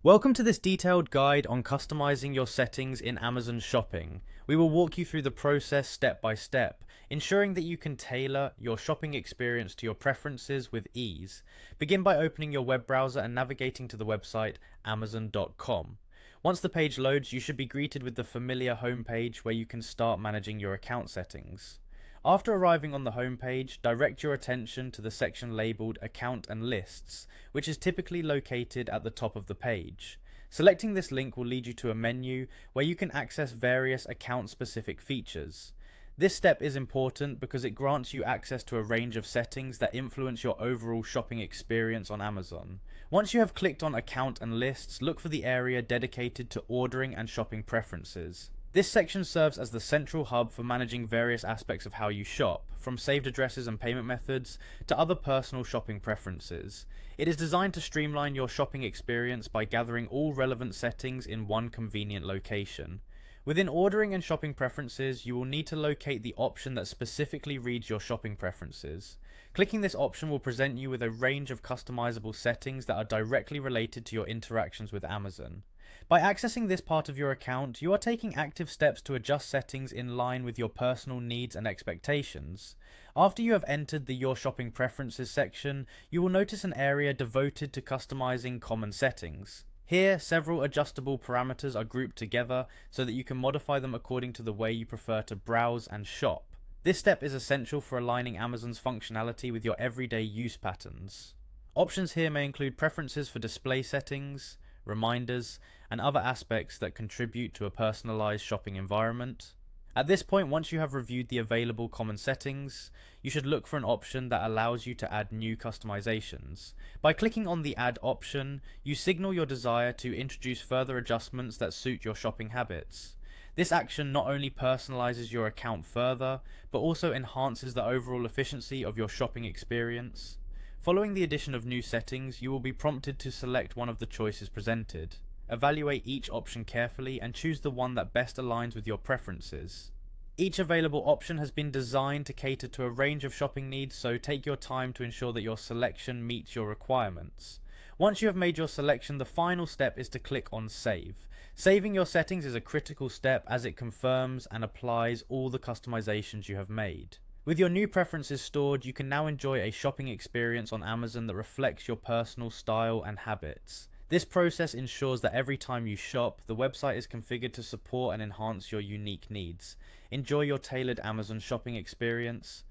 Welcome to this detailed guide on customizing your settings in Amazon Shopping. We will walk you through the process step by step, ensuring that you can tailor your shopping experience to your preferences with ease. Begin by opening your web browser and navigating to the website amazon.com. Once the page loads, you should be greeted with the familiar homepage where you can start managing your account settings. After arriving on the homepage, direct your attention to the section labeled Account and Lists, which is typically located at the top of the page. Selecting this link will lead you to a menu where you can access various account-specific features. This step is important because it grants you access to a range of settings that influence your overall shopping experience on Amazon. Once you have clicked on Account and Lists, look for the area dedicated to ordering and shopping preferences. This section serves as the central hub for managing various aspects of how you shop, from saved addresses and payment methods to other personal shopping preferences. It is designed to streamline your shopping experience by gathering all relevant settings in one convenient location. Within ordering and shopping preferences, you will need to locate the option that specifically reads your shopping preferences. Clicking this option will present you with a range of customizable settings that are directly related to your interactions with Amazon. By accessing this part of your account, you are taking active steps to adjust settings in line with your personal needs and expectations. After you have entered the Your Shopping Preferences section, you will notice an area devoted to customizing common settings. Here, several adjustable parameters are grouped together so that you can modify them according to the way you prefer to browse and shop. This step is essential for aligning Amazon's functionality with your everyday use patterns. Options here may include preferences for display settings, reminders, and other aspects that contribute to a personalized shopping environment. At this point, once you have reviewed the available common settings, you should look for an option that allows you to add new customizations. By clicking on the Add option, you signal your desire to introduce further adjustments that suit your shopping habits. This action not only personalizes your account further, but also enhances the overall efficiency of your shopping experience. Following the addition of new settings, you will be prompted to select one of the choices presented. Evaluate each option carefully and choose the one that best aligns with your preferences. Each available option has been designed to cater to a range of shopping needs, so take your time to ensure that your selection meets your requirements. Once you have made your selection, the final step is to click on Save. Saving your settings is a critical step as it confirms and applies all the customizations you have made. With your new preferences stored, you can now enjoy a shopping experience on Amazon that reflects your personal style and habits. This process ensures that every time you shop, the website is configured to support and enhance your unique needs. Enjoy your tailored Amazon shopping experience.